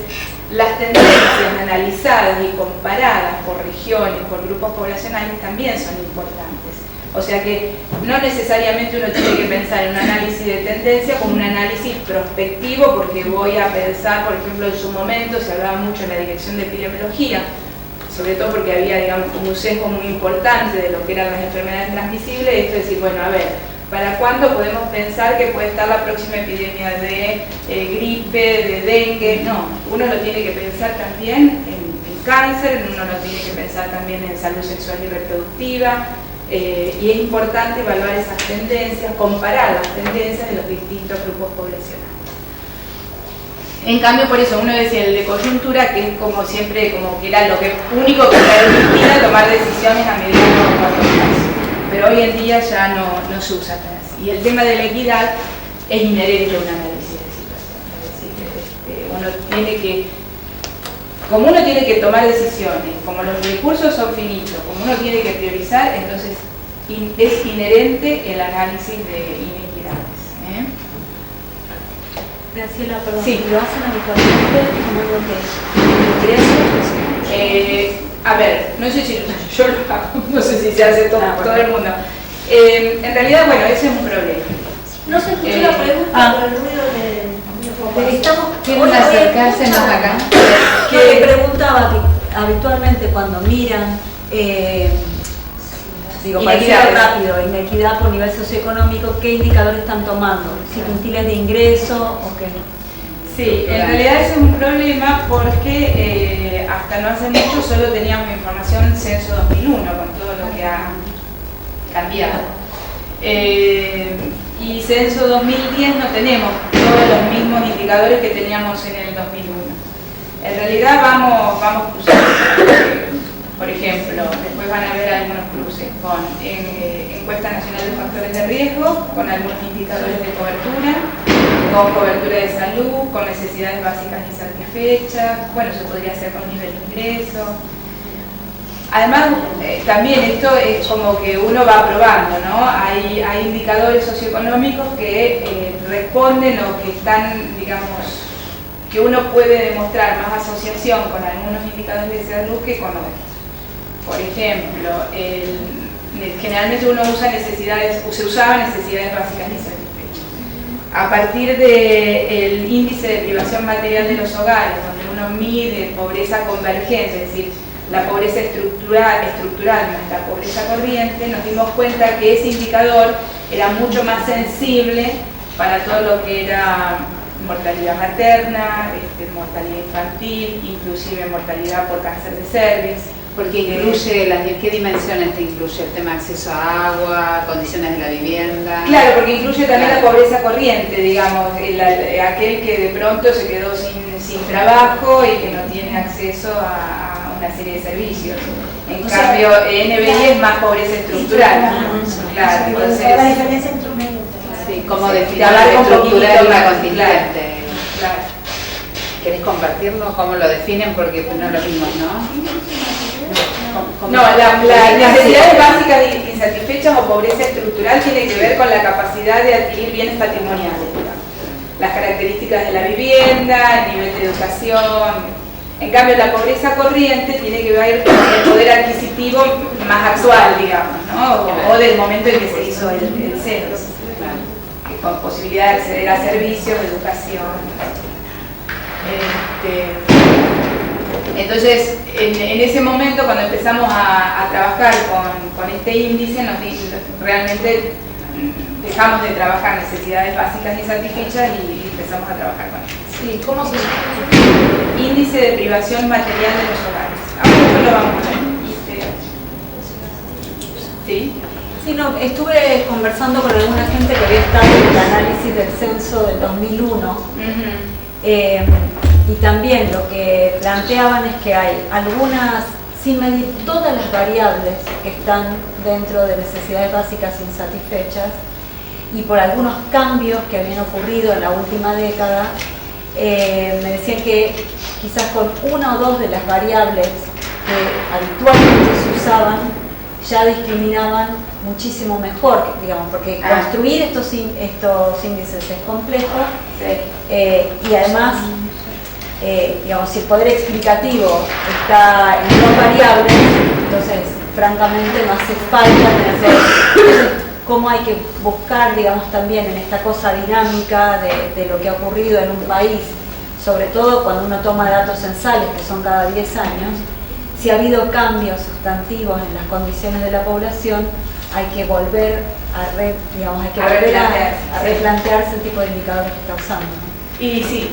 las tendencias analizadas y comparadas por regiones, por grupos poblacionales, también son importantes. O sea que no necesariamente uno tiene que pensar en un análisis de tendencia como un análisis prospectivo, porque voy a pensar, por ejemplo, en su momento se hablaba mucho en la dirección de epidemiología, sobre todo porque había, digamos, un sesgo muy importante de lo que eran las enfermedades transmisibles, y esto es decir, bueno, a ver, ¿para cuándo podemos pensar que puede estar la próxima epidemia de gripe, de dengue? No, uno lo tiene que pensar también en cáncer, uno lo tiene que pensar también en salud sexual y reproductiva, y es importante evaluar esas tendencias, comparar las tendencias de los distintos grupos poblacionales. En cambio, por eso uno decía el de coyuntura, que es como siempre, como que era lo único que permitía tomar decisiones a mediano o corto plazo. Pero hoy en día ya no se usa tan así. Y el tema de la equidad es inherente a un análisis de situación. Es decir, uno tiene que, como uno tiene que tomar decisiones, como los recursos son finitos, como uno tiene que priorizar, entonces es inherente el análisis de inequidades. Graciela, perdón, sí. ¿Lo hacen habitualmente tomando qué? ¿Ingresos? A ver, no sé si yo lo hago, no sé si se hace todo el mundo. En realidad, bueno, ese es un problema. No se escuchó la pregunta por el ruido de... ¿Quieren acercarse más acá? Que le preguntaba que habitualmente cuando miran inequidad rápido, inequidad por nivel socioeconómico, ¿qué indicadores están tomando? ¿Si quintiles de ingreso o qué? Sí, en realidad ese es un problema porque hasta no hace mucho solo teníamos información censo 2001 con todo lo que ha cambiado. Y censo 2010 no tenemos todos los mismos indicadores que teníamos en el 2001. En realidad vamos cruzando. Por ejemplo, después van a ver algunos cruces con Encuesta Nacional de Factores de Riesgo, con algunos indicadores de cobertura, con cobertura de salud, con necesidades básicas insatisfechas, bueno, se podría hacer con nivel de ingreso. Además, también esto es como que uno va probando, ¿no? Hay indicadores socioeconómicos que responden o que están, digamos, que uno puede demostrar más asociación con algunos indicadores de salud que con otros. Por ejemplo, generalmente uno usa se usaba necesidades básicas insatisfechas. a partir del índice de privación material de los hogares, donde uno mide pobreza convergente, es decir, la pobreza estructural más la pobreza corriente, nos dimos cuenta que ese indicador era mucho más sensible para todo lo que era mortalidad materna, mortalidad infantil, inclusive mortalidad por cáncer de cervix. Porque incluye, ¿qué dimensiones te incluye? El tema de acceso a agua, condiciones de la vivienda. Claro, porque incluye también la pobreza corriente, digamos, aquel que de pronto se quedó sin trabajo y que no tiene acceso a una serie de servicios. En cambio, NBI es más pobreza estructural. Claro, entonces, la diferencia entre un medio. Sí, como definir hablar la un estructural y poquito la más, contingente. Claro. ¿Querés compartirlo? ¿Cómo lo definen? Porque no lo vimos, ¿no? No, las necesidades básicas insatisfechas o pobreza estructural tiene que ver con la capacidad de adquirir bienes patrimoniales, digamos. Las características de la vivienda, el nivel de educación. En cambio, la pobreza corriente tiene que ver con el poder adquisitivo más actual, digamos, ¿no? O del momento en que se hizo el censo, con posibilidad de acceder a servicios, educación. Entonces, en ese momento, cuando empezamos a trabajar con este índice, realmente dejamos de trabajar necesidades básicas insatisfechas y empezamos a trabajar con esto. Sí, ¿cómo se llama? Índice de privación material de los hogares. Ahora lo vamos a ver. ¿Sí? Sí, no, estuve conversando con alguna gente que había estado en el análisis del censo del 2001. Y también lo que planteaban es que hay algunas, sin medir todas las variables que están dentro de necesidades básicas insatisfechas, y por algunos cambios que habían ocurrido en la última década, me decían que quizás con una o dos de las variables que habitualmente se usaban, ya discriminaban muchísimo mejor, digamos, porque construir estos índices es complejo, y además, digamos, si el poder explicativo está en dos variables, entonces francamente no hace falta entonces, cómo hay que buscar, digamos, también en esta cosa dinámica de lo que ha ocurrido en un país, sobre todo cuando uno toma datos censales, que son cada 10 años, si ha habido cambios sustantivos en las condiciones de la población, hay que volver a replantearse el tipo de indicadores que está usando, ¿no? Y sí.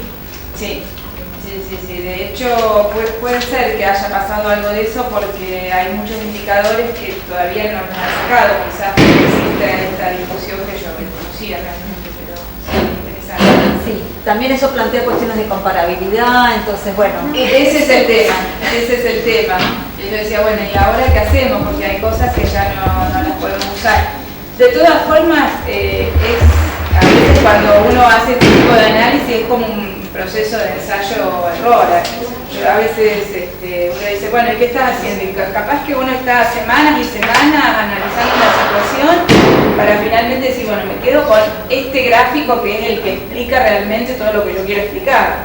De hecho, puede ser que haya pasado algo de eso porque hay muchos indicadores que todavía no nos han sacado, quizás no existe esta discusión que yo desconocía realmente, pero sí, interesante. Sí, también eso plantea cuestiones de comparabilidad, entonces bueno. Ese es el tema. Y yo decía, bueno, ¿y ahora qué hacemos? Porque hay cosas que ya no las podemos usar. De todas formas, a veces cuando uno hace este tipo de análisis es como un proceso de ensayo-error. A veces uno dice, bueno, ¿y qué estás haciendo? Y capaz que uno está semanas y semanas analizando la situación para finalmente decir, bueno, me quedo con este gráfico que es el que explica realmente todo lo que yo quiero explicar.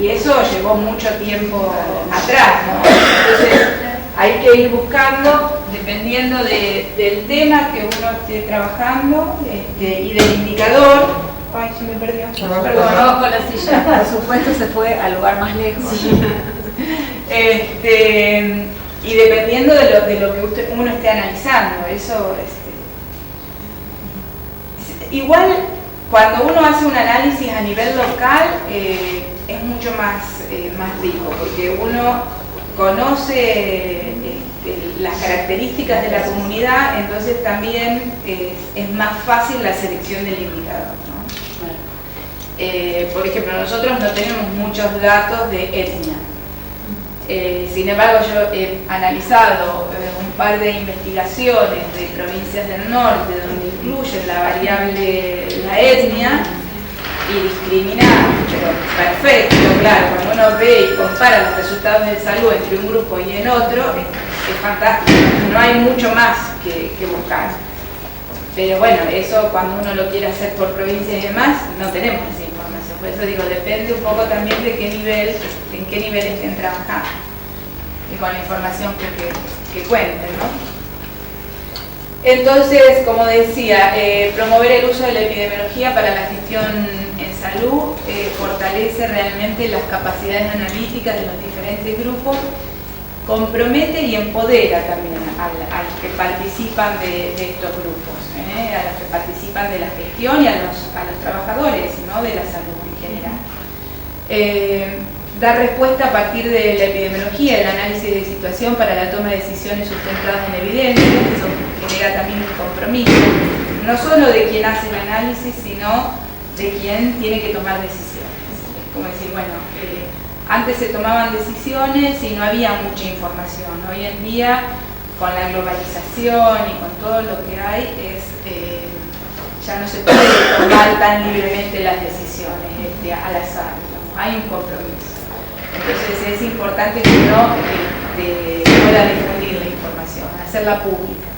Y eso llevó mucho tiempo atrás, ¿no? Entonces hay que ir buscando, dependiendo del tema que uno esté trabajando y del indicador. Ay, se me perdió. Perdón, con la silla. Por supuesto se fue al lugar más lejos. Y dependiendo de lo que uno esté analizando, eso igual cuando uno hace un análisis a nivel local es mucho más rico, porque uno conoce las características de la comunidad, entonces también es más fácil la selección del indicador, ¿no? Por ejemplo, nosotros no tenemos muchos datos de etnia. Sin embargo, yo he analizado un par de investigaciones de provincias del norte donde incluyen la variable la etnia y discriminar, pero perfecto, claro, cuando uno ve y compara los resultados de salud entre un grupo y en otro, es fantástico, no hay mucho más que buscar. Pero bueno, eso cuando uno lo quiere hacer por provincia y demás, no tenemos esa información. Por eso digo, depende un poco también de en qué nivel estén trabajando y con la información que cuenten, ¿no? Entonces, como decía, promover el uso de la epidemiología para la gestión en salud fortalece realmente las capacidades analíticas de los diferentes grupos, compromete y empodera también a los que participan de estos grupos, a los que participan de la gestión y a los trabajadores, ¿no?, de la salud en general. Dar respuesta a partir de la epidemiología, el análisis de situación para la toma de decisiones sustentadas en evidencia, eso genera también un compromiso, no solo de quien hace el análisis, sino de quien tiene que tomar decisiones. Es como decir, bueno, antes se tomaban decisiones y no había mucha información. Hoy en día, con la globalización y con todo lo que hay, ya no se puede tomar tan libremente las decisiones al azar, digamos. Hay un compromiso. Entonces es importante que uno pueda difundir la información, hacerla pública.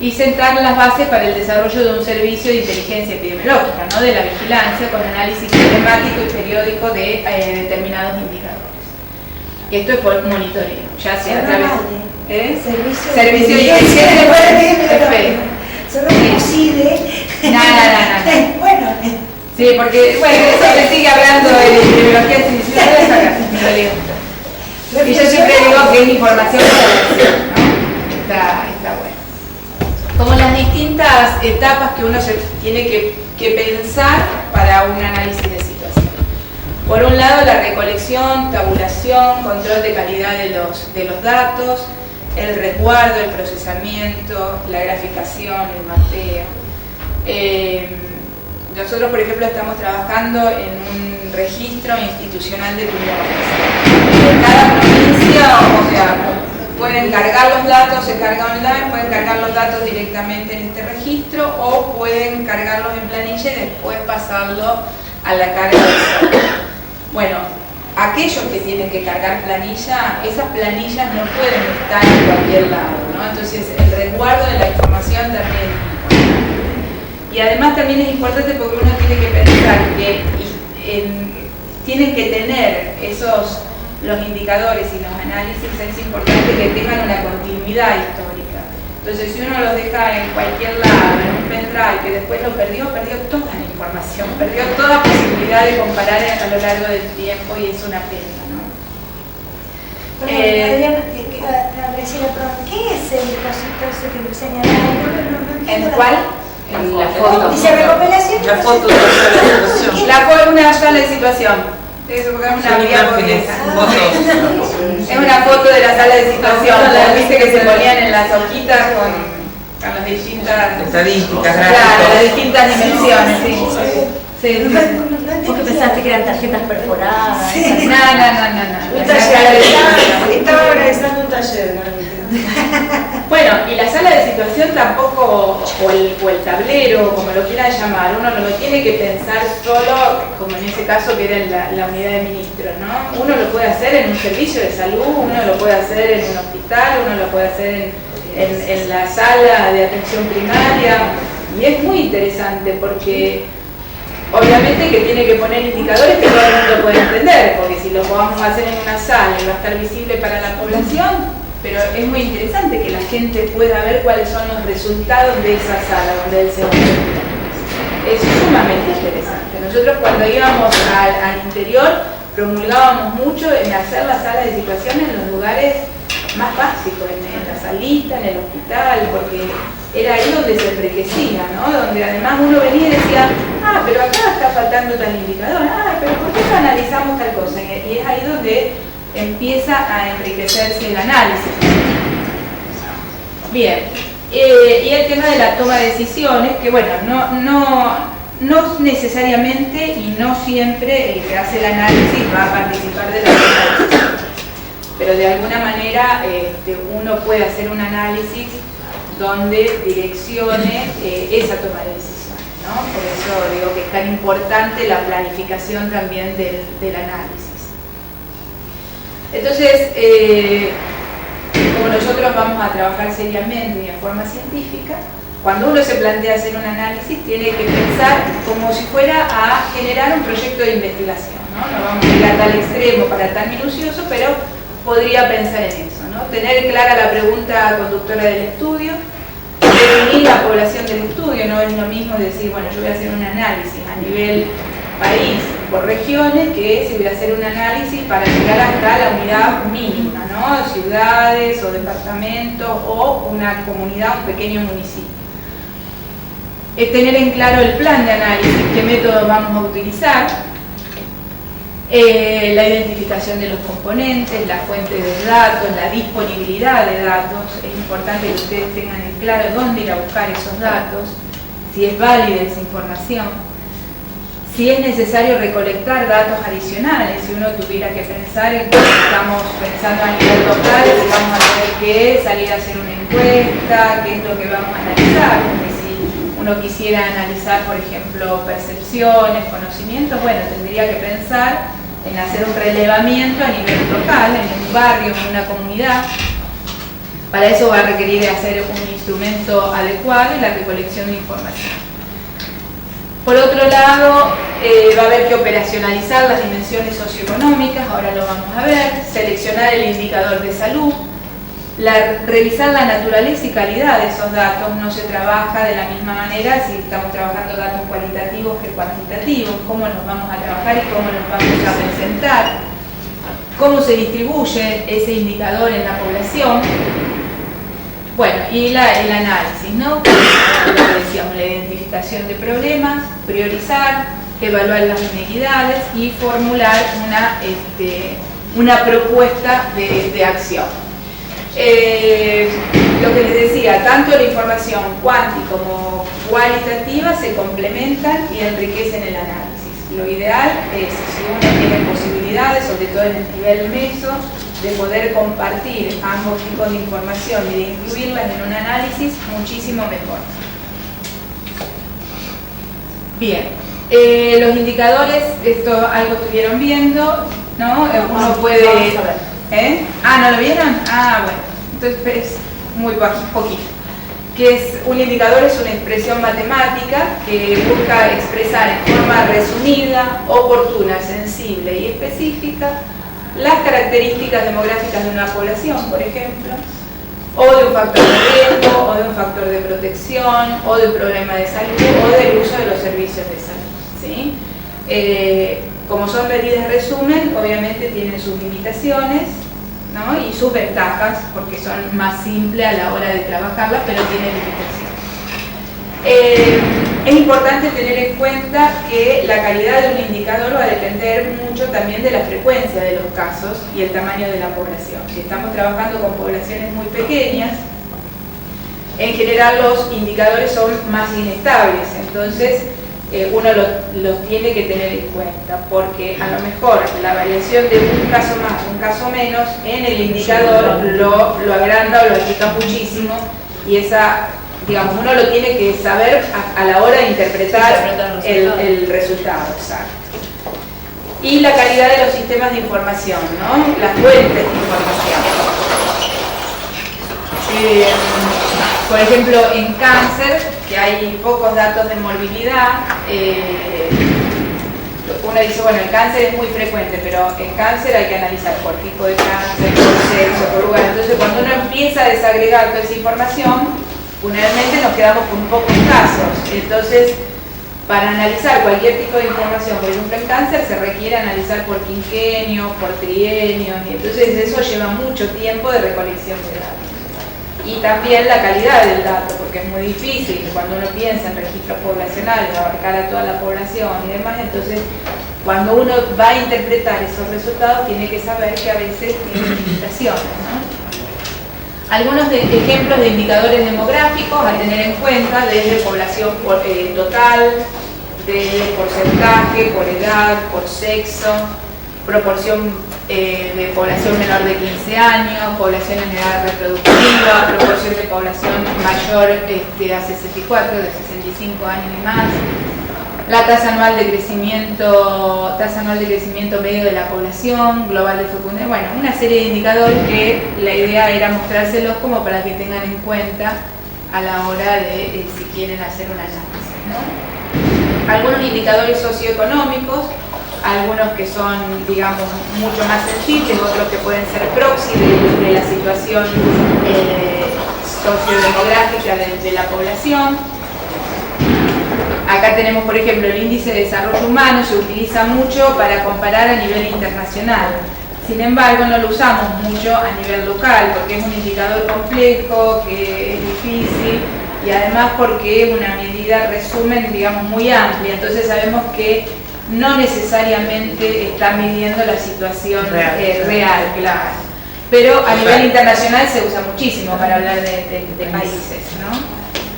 Y sentar las bases para el desarrollo de un servicio de inteligencia epidemiológica, ¿no?, de la vigilancia con análisis sistemático y periódico de determinados indicadores. Y esto es por monitoreo, ya sea a través de servicio de inteligencia epidemiológica. Solo decide. No. Bueno. Sí, porque, bueno, eso se sigue hablando de epidemiología institucional, y yo siempre digo que es información para la acción, ¿no? Está bueno. Como las distintas etapas que uno se tiene que pensar para un análisis de situación. Por un lado, la recolección, tabulación, control de calidad de los datos, el resguardo, el procesamiento, la graficación, el mapeo. Nosotros, por ejemplo, estamos trabajando en un registro institucional de tumores. En cada provincia, o sea, pueden cargar los datos, se carga online, pueden cargar los datos directamente en este registro o pueden cargarlos en planilla y después pasarlo a la carga de software. Bueno, aquellos que tienen que cargar planilla, esas planillas no pueden estar en cualquier lado, ¿no? Entonces el resguardo de la información también es importante. Y además también es importante porque uno tiene que pensar que tienen que tener los indicadores y los análisis, es importante que tengan una continuidad histórica. Entonces si uno los deja en cualquier lado, en un pendrive, que después lo perdió toda la información, perdió toda posibilidad de comparar a lo largo del tiempo y es una pena, ¿no? Adriana, Graciela, ¿qué es el cosito ese que señalaba? ¿En cuál? En la foto. Dice recopilación. La foto de la situación. Una sala de situación. Eso porque es una Son imágenes, fotos. Es una foto de la sala de situación, viste que se ponían en las hojitas con las distintas Estadísticas, claro, gráficos. las distintas dimensiones, sí. Porque pensaste que eran tarjetas perforadas. No. Un taller. Estaba organizando un taller, ¿no? Bueno, y la sala de situación tampoco, o el tablero, como lo quieran llamar, uno no lo tiene que pensar solo, como en ese caso que era en la unidad de ministros, ¿no? Uno lo puede hacer en un servicio de salud, uno lo puede hacer en un hospital, uno lo puede hacer en la sala de atención primaria, y es muy interesante porque obviamente que tiene que poner indicadores que todo el mundo pueda entender, porque si lo vamos a hacer en una sala y va a estar visible para la población, pero es muy interesante que la gente pueda ver cuáles son los resultados de esa sala donde él se va a encontrar. Es sumamente interesante. Nosotros cuando íbamos al interior promulgábamos mucho en hacer la sala de situación en los lugares más básicos, en la salita, en el hospital, porque era ahí donde se enriquecía, ¿no? Donde además uno venía y decía, pero acá está faltando tal indicador, pero ¿por qué no analizamos tal cosa? Y es ahí donde empieza a enriquecerse el análisis. Bien, y el tema de la toma de decisiones, que bueno, no necesariamente y no siempre el que hace el análisis va a participar de la toma de decisiones, pero de alguna manera uno puede hacer un análisis donde direccione esa toma de decisiones, ¿no? Por eso digo que es tan importante la planificación también del análisis. Entonces, como nosotros vamos a trabajar seriamente y en forma científica, cuando uno se plantea hacer un análisis, tiene que pensar como si fuera a generar un proyecto de investigación, ¿no? No vamos a ir a tal extremo para tan minucioso, pero podría pensar en eso, ¿no? Tener clara la pregunta conductora del estudio, definir la población del estudio. No es lo mismo decir, bueno, yo voy a hacer un análisis a nivel país por regiones que si voy a hacer un análisis para llegar hasta la unidad mínima, ¿no? Ciudades o departamentos o una comunidad, un pequeño municipio. Es tener en claro el plan de análisis, qué método vamos a utilizar, la identificación de los componentes, la fuente de datos, la disponibilidad de datos. Es importante que ustedes tengan en claro dónde ir a buscar esos datos, si es válida esa información, si es necesario recolectar datos adicionales, si uno tuviera que pensar en que estamos pensando a nivel local, si vamos a tener que salir a hacer una encuesta, qué es lo que vamos a analizar, porque si uno quisiera analizar, por ejemplo, percepciones, conocimientos, bueno, tendría que pensar en hacer un relevamiento a nivel local, en un barrio, en una comunidad. Para eso va a requerir de hacer un instrumento adecuado en la recolección de información. Por otro lado, va a haber que operacionalizar las dimensiones socioeconómicas, ahora lo vamos a ver, seleccionar el indicador de salud, revisar la naturaleza y calidad de esos datos. No se trabaja de la misma manera si estamos trabajando datos cualitativos que cuantitativos, cómo nos vamos a trabajar y cómo nos vamos a presentar, cómo se distribuye ese indicador en la población. Bueno, y el análisis, ¿no? Como decíamos, la identificación de problemas, priorizar, evaluar las inequidades y formular una propuesta de acción. Lo que les decía, tanto la información cuanti como cualitativa se complementan y enriquecen el análisis. Lo ideal es, si uno tiene posibilidades, sobre todo en el nivel meso, de poder compartir ambos tipos de información y de incluirlas en un análisis, muchísimo mejor. Bien, los indicadores, esto algo estuvieron viendo, ¿no? Uno puede... ¿No lo vieron? Bueno, entonces es muy poquito. Que es un indicador, es una expresión matemática que busca expresar en forma resumida, oportuna, sensible y específica las características demográficas de una población, por ejemplo, o de un factor de riesgo, o de un factor de protección, o de un problema de salud, o del uso de los servicios de salud, ¿sí? Como son medidas resumen, obviamente tienen sus limitaciones, ¿no? Y sus ventajas, porque son más simples a la hora de trabajarlas, pero tienen limitaciones. Es importante tener en cuenta que la calidad de un indicador va a depender mucho también de la frecuencia de los casos y el tamaño de la población. Si estamos trabajando con poblaciones muy pequeñas, en general los indicadores son más inestables, entonces uno los tiene que tener en cuenta, porque a lo mejor la variación de un caso más, un caso menos, en el indicador lo agranda o lo achica muchísimo, y digamos, uno lo tiene que saber a la hora de interpretar el resultado, exacto. Y la calidad de los sistemas de información, ¿no? Las fuentes de información. Por ejemplo, en cáncer, que hay pocos datos de morbilidad, uno dice, bueno, el cáncer es muy frecuente, pero en cáncer hay que analizar por tipo de cáncer, por sexo, por lugar. Entonces, cuando uno empieza a desagregar toda esa información, generalmente nos quedamos con pocos casos. Entonces, para analizar cualquier tipo de información, por ejemplo en cáncer, se requiere analizar por quinquenio, por trienio, y entonces eso lleva mucho tiempo de recolección de datos. Y también la calidad del dato, porque es muy difícil cuando uno piensa en registros poblacionales, abarcar a toda la población y demás. Entonces, cuando uno va a interpretar esos resultados, tiene que saber que a veces tiene limitaciones, ¿no? Algunos ejemplos de indicadores demográficos a tener en cuenta, desde población total, desde porcentaje, por edad, por sexo, proporción de población menor de 15 años, población en edad reproductiva, proporción de población mayor a 64, de 65 años y más, la tasa anual de crecimiento medio de la población, global de fecundidad, bueno, una serie de indicadores que la idea era mostrárselos como para que tengan en cuenta a la hora de si quieren hacer un análisis, ¿no? Algunos indicadores socioeconómicos, algunos que son, digamos, mucho más sensibles, otros que pueden ser proxy de la situación sociodemográfica de la población. Acá tenemos, por ejemplo, el índice de desarrollo humano, se utiliza mucho para comparar a nivel internacional. Sin embargo, no lo usamos mucho a nivel local, porque es un indicador complejo, que es difícil, y además porque es una medida resumen, digamos, muy amplia. Entonces sabemos que no necesariamente está midiendo la situación real, claro. Pero a nivel internacional se usa muchísimo para hablar de países, ¿no?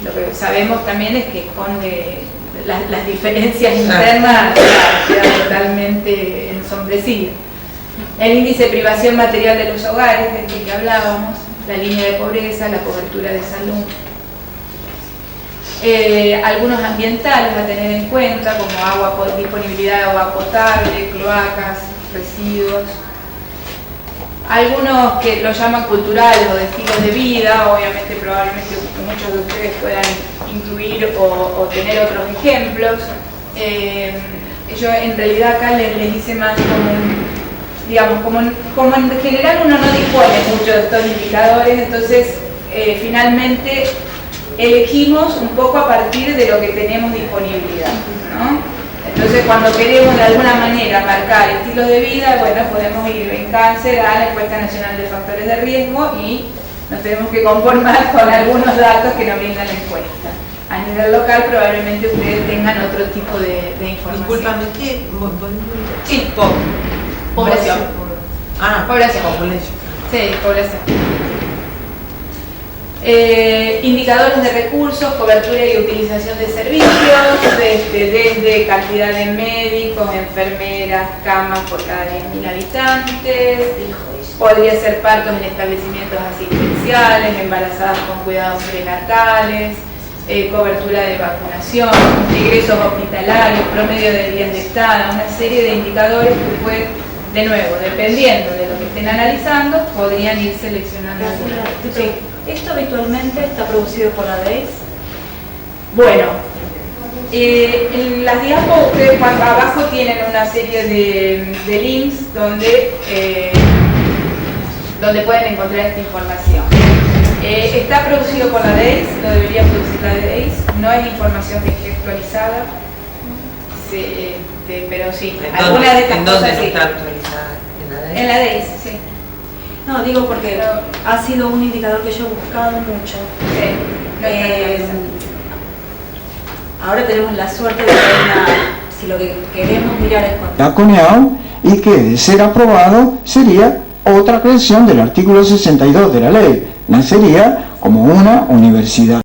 Lo que sabemos también es que esconde las diferencias internas, quedan totalmente ensombrecidas. El índice de privación material de los hogares, del que hablábamos, la línea de pobreza, la cobertura de salud. Algunos ambientales a tener en cuenta, como disponibilidad de agua potable, cloacas, residuos. Algunos que lo llaman culturales o de estilos de vida, obviamente probablemente muchos de ustedes puedan incluir o tener otros ejemplos. Yo en realidad acá les hice más como en general uno no dispone mucho de estos indicadores, entonces finalmente elegimos un poco a partir de lo que tenemos disponibilidad, ¿no? Entonces cuando queremos de alguna manera marcar estilos de vida, bueno, podemos ir en cáncer a la encuesta nacional de factores de riesgo y nos tenemos que conformar con algunos datos que nos brinda la encuesta. A nivel local probablemente ustedes tengan otro tipo de información. Disculpame, ¿qué? Sí, Población. Población. Sí, población. Indicadores de recursos, cobertura y utilización de servicios, desde cantidad de médicos, enfermeras, camas por cada 10.000 habitantes, podría ser partos en establecimientos asistenciales, embarazadas con cuidados prenatales, cobertura de vacunación, ingresos hospitalarios, promedio de días de estada, una serie de indicadores que pueden, de nuevo, dependiendo de lo que estén analizando, podrían ir seleccionando. Sí. ¿Esto habitualmente está producido por la DEIS? Bueno, en las diapos ustedes abajo tienen una serie de links donde pueden encontrar esta información. Está producido por la DEIS, lo debería producir la DEIS, no es información textualizada, pero sí, algunas de estas cosas sí. ¿En dónde está actualizada? ¿En la DEIS? En la DEIS, sí. No, digo porque ha sido un indicador que yo he buscado mucho. Sí, no está actualizada. Ahora tenemos la suerte de que si lo que queremos mirar es cuánto. La CONEAU, y que de ser aprobado sería otra creación del artículo 62 de la ley, nacería como una universidad.